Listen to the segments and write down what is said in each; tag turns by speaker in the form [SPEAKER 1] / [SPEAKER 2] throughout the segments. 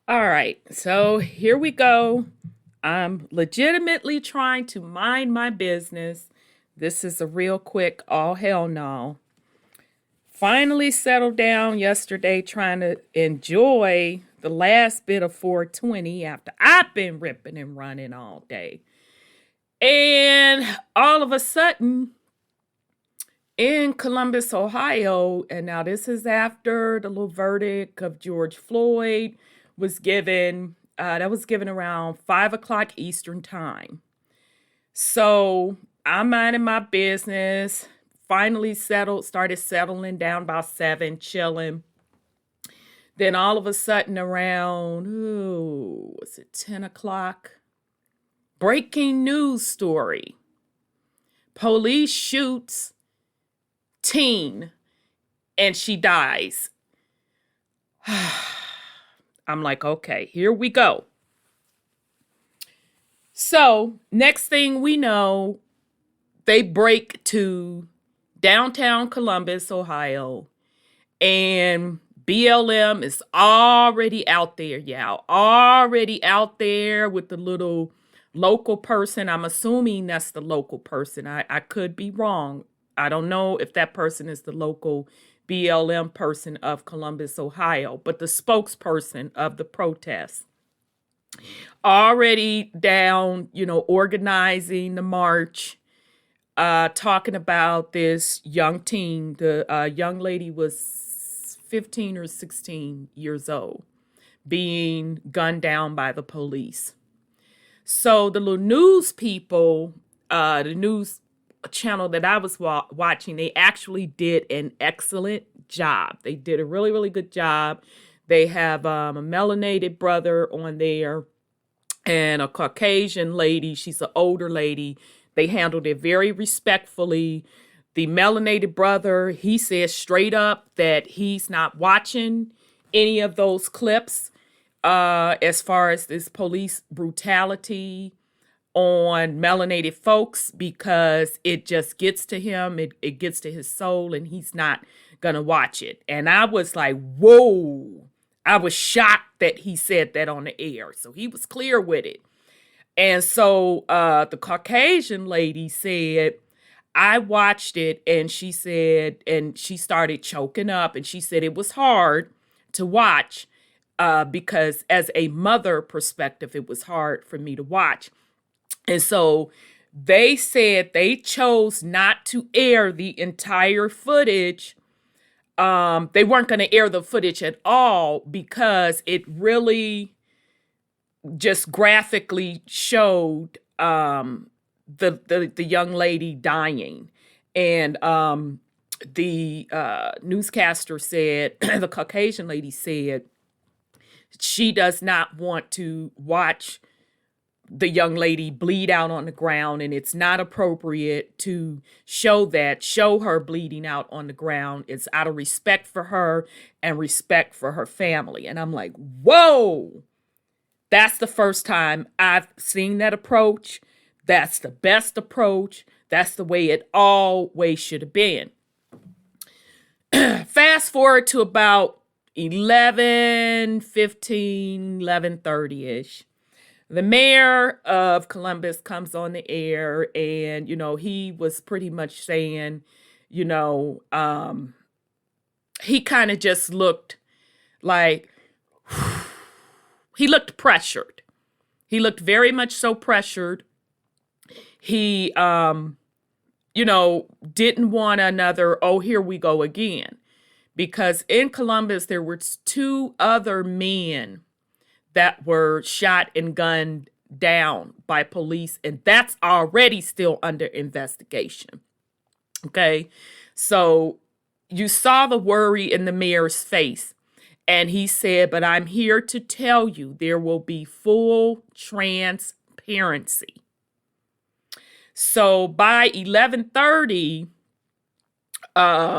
[SPEAKER 1] All right, so here we go. I'm legitimately trying to mind my business. This is a real quick, all hell no. Finally settled down yesterday trying to enjoy the last bit of 420 after I've been ripping and running all day. And all of a sudden, in Columbus, Ohio, and now this is after the little verdict of George Floyd was given. That was given around 5 o'clock Eastern time. So I'm minding my business. Finally started settling down about 7, chilling. Then all of a sudden, around was it 10 o'clock? Breaking news story: police shoots teen and she dies. I'm like, okay, here we go. So, next thing we know, they break to downtown Columbus, Ohio, and BLM is already out there, y'all. Already out there with the little local person. I'm assuming that's the local person. I could be wrong. I don't know if that person is the local BLM person of Columbus, Ohio, but the spokesperson of the protest. Already down, organizing the march, talking about this young teen. The young lady was 15 or 16 years old, being gunned down by the police. So the little news people, the news channel that I was watching, they actually did an excellent job. They did a really, really good job. They have a melanated brother on there and a Caucasian lady. She's an older lady. They handled it very respectfully. The melanated brother, he says straight up that he's not watching any of those clips as far as this police brutality on melanated folks, because it just gets to him. It gets to his soul, and he's not going to watch it. And I was like, whoa. I was shocked that he said that on the air. So he was clear with it. And so the Caucasian lady said, I watched it, and she said, and she started choking up, and she said it was hard to watch because as a mother perspective, it was hard for me to watch. And so they said they chose not to air the entire footage. They weren't going to air the footage at all because it really just graphically showed the young lady dying. And the newscaster said, the Caucasian lady said, she does not want to watch the young lady bleed out on the ground, and it's not appropriate to show her bleeding out on the ground. It's out of respect for her and respect for her family. And I'm like, whoa, that's the first time I've seen that approach. That's the best approach. That's the way it always should have been. Fast forward to about 11:15, 11:30-ish. The mayor of Columbus comes on the air, and, he was pretty much saying, he kind of just looked like, he looked pressured. He looked very much so pressured. He, didn't want another, oh, here we go again. Because in Columbus, there were 2 other men that were shot and gunned down by police, and that's already still under investigation. Okay, so you saw the worry in the mayor's face, and he said, but I'm here to tell you there will be full transparency. So by 11:30,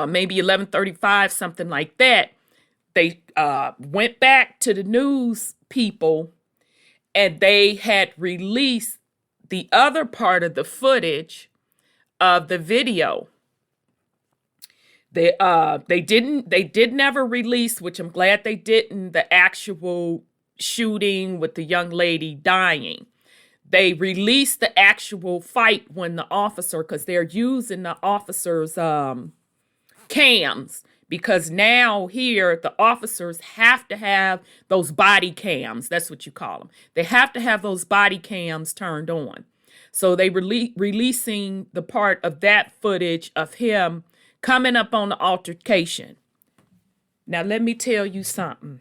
[SPEAKER 1] maybe 11:35, something like that, they went back to the news people, and they had released the other part of the footage of the video. They did never release, which I'm glad they didn't, the actual shooting with the young lady dying. They released the actual fight when the officer, because they're using the officer's cams, because now here the officers have to have those body cams. That's what you call them. They have to have those body cams turned on. So they releasing the part of that footage of him coming up on the altercation. Now, let me tell you something.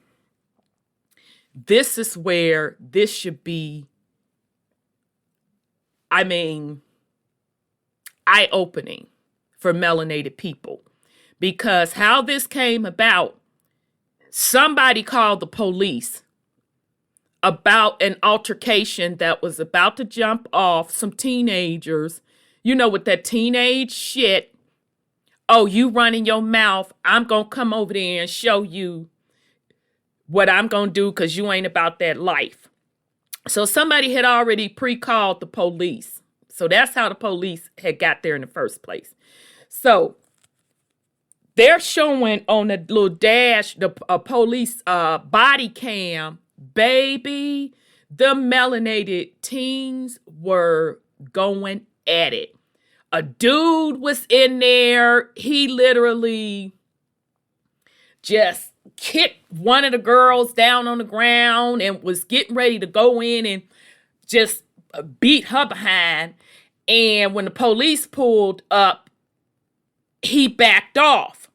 [SPEAKER 1] This is where this should be, eye-opening for melanated people. Because how this came about, somebody called the police about an altercation that was about to jump off some teenagers, with that teenage shit. Oh, you running your mouth. I'm going to come over there and show you what I'm going to do because you ain't about that life. So somebody had already pre-called the police. So that's how the police had got there in the first place. So they're showing on the little dash, the police body cam, baby, the melanated teens were going at it. A dude was in there. He literally just kicked one of the girls down on the ground and was getting ready to go in and just beat her behind. And when the police pulled up, he backed off.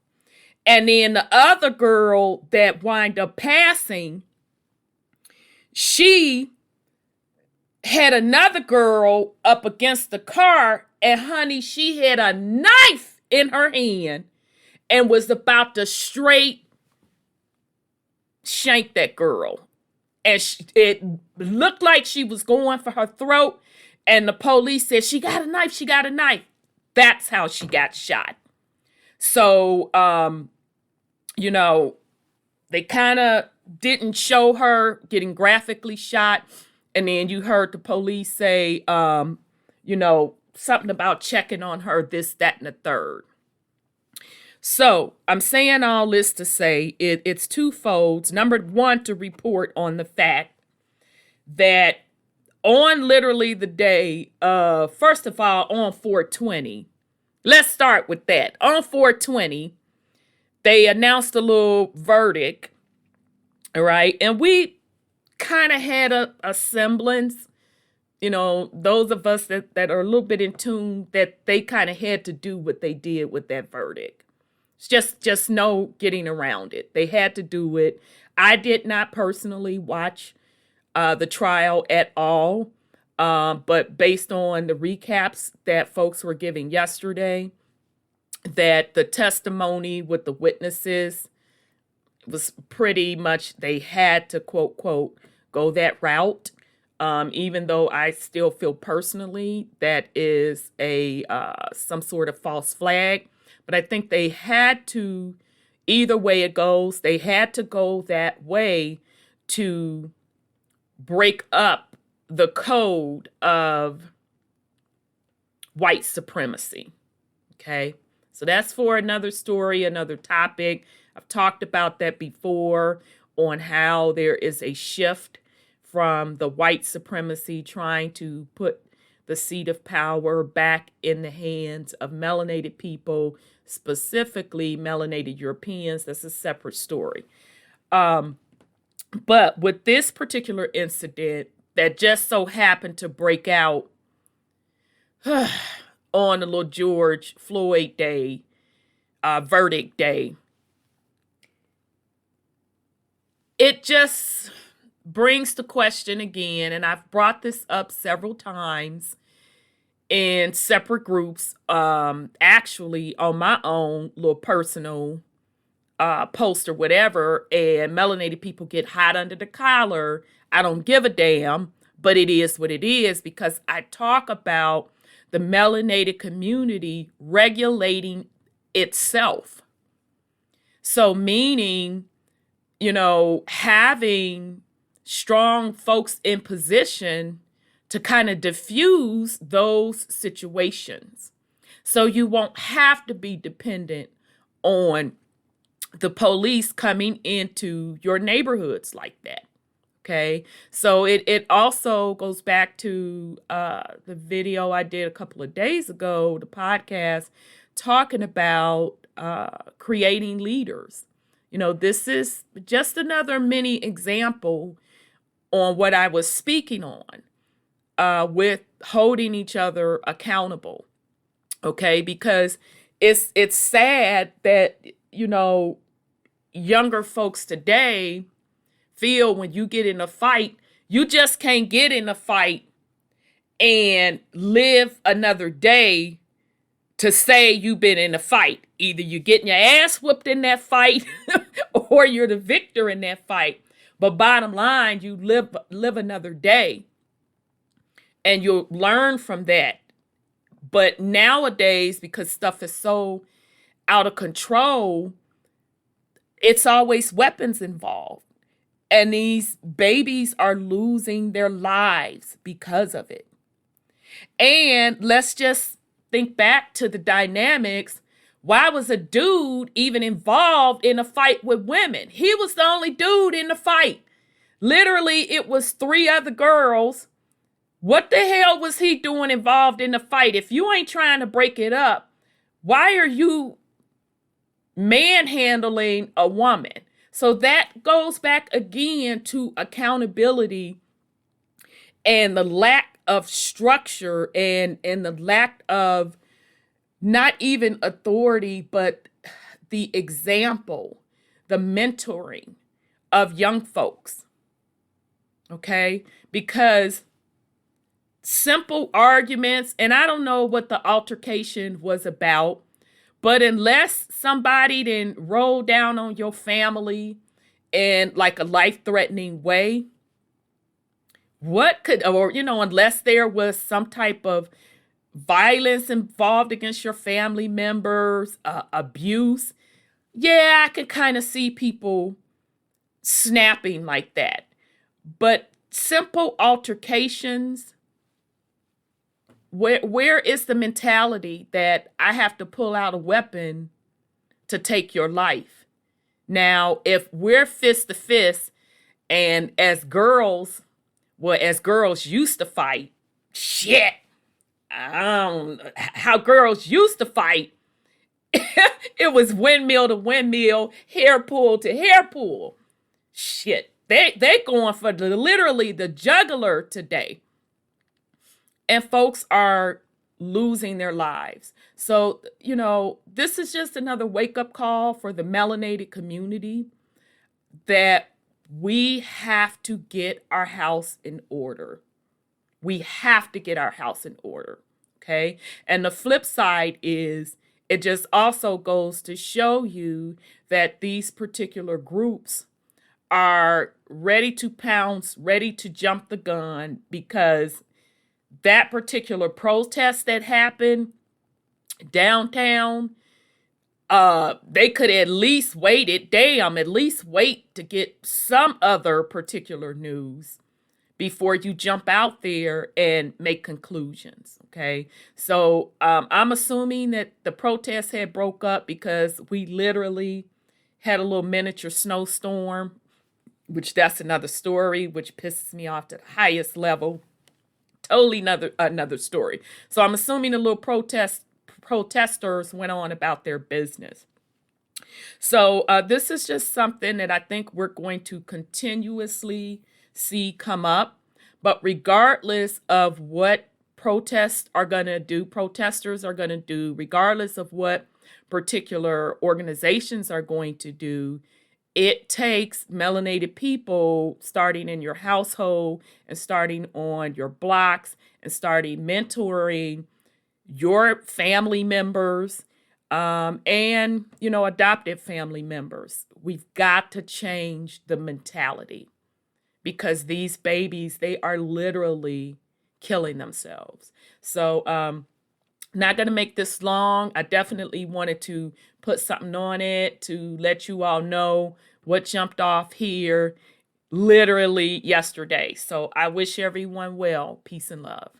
[SPEAKER 1] And then the other girl that wound up passing, she had another girl up against the car, and honey, she had a knife in her hand and was about to straight shank that girl. And it looked like she was going for her throat, and the police said, she got a knife, she got a knife. That's how she got shot. So, they kind of didn't show her getting graphically shot. And then you heard the police say, something about checking on her, this, that, and the third. So I'm saying all this to say it's twofold. Number one, to report on the fact that on literally the day, first of all, on 4/20, let's start with that. On 4/20, they announced a little verdict, all right? And we kind of had a semblance, those of us that are a little bit in tune, that they kind of had to do what they did with that verdict. It's just no getting around it. They had to do it. I did not personally watch the trial at all, but based on the recaps that folks were giving yesterday, that the testimony with the witnesses was pretty much, they had to quote, go that route. Even though I still feel personally that is some sort of false flag. But I think they had to, either way it goes, they had to go that way to break up the code of white supremacy. Okay? So that's for another story, another topic. I've talked about that before on how there is a shift from the white supremacy trying to put the seat of power back in the hands of melanated people, specifically melanated Europeans. That's a separate story. But with this particular incident that just so happened to break out on the little George Floyd Day, verdict day, it just brings the question again, and I've brought this up several times in separate groups, actually on my own little personal post or whatever, and melanated people get hot under the collar. I don't give a damn, but it is what it is, because I talk about the melanated community regulating itself. So meaning, having strong folks in position to kind of diffuse those situations. So you won't have to be dependent on the police coming into your neighborhoods like that. Okay, so it also goes back to the video I did a couple of days ago, the podcast, talking about creating leaders. This is just another mini example on what I was speaking on with holding each other accountable. Okay, because it's sad that younger folks today feel when you get in a fight, you just can't get in a fight and live another day to say you've been in a fight. Either you're getting your ass whooped in that fight or you're the victor in that fight. But bottom line, you live another day and you'll learn from that. But nowadays, because stuff is so out of control, it's always weapons involved. And these babies are losing their lives because of it. And let's just think back to the dynamics. Why was a dude even involved in a fight with women? He was the only dude in the fight. Literally, it was 3 other girls. What the hell was he doing involved in the fight? If you ain't trying to break it up, why are you manhandling a woman? So that goes back again to accountability and the lack of structure and the lack of not even authority, but the example, the mentoring of young folks. Okay? Because simple arguments, and I don't know what the altercation was about, but unless somebody then rolled down on your family in like a life-threatening way, unless there was some type of violence involved against your family members, abuse, yeah, I could kind of see people snapping like that. But simple altercations, where is the mentality that I have to pull out a weapon to take your life? Now, if we're fist to fist, and as girls used to fight, shit, how girls used to fight, it was windmill to windmill, hair pull to hair pull. Shit, they going for literally the jugular today. And folks are losing their lives. So, this is just another wake-up call for the melanated community that we have to get our house in order. We have to get our house in order, okay? And the flip side is it just also goes to show you that these particular groups are ready to pounce, ready to jump the gun, because that particular protest that happened downtown, they could at least wait to get some other particular news before you jump out there and make conclusions, okay? So I'm assuming that the protest had broke up because we literally had a little miniature snowstorm, which that's another story, which pisses me off to the highest level. Totally another story. So I'm assuming the little protesters went on about their business. So this is just something that I think we're going to continuously see come up. But regardless of what protesters are going to do, regardless of what particular organizations are going to do, it takes melanated people starting in your household and starting on your blocks and starting mentoring your family members and, adopted family members. We've got to change the mentality because these babies, they are literally killing themselves. So, not going to make this long. I definitely wanted to put something on it to let you all know what jumped off here literally yesterday. So I wish everyone well. Peace and love.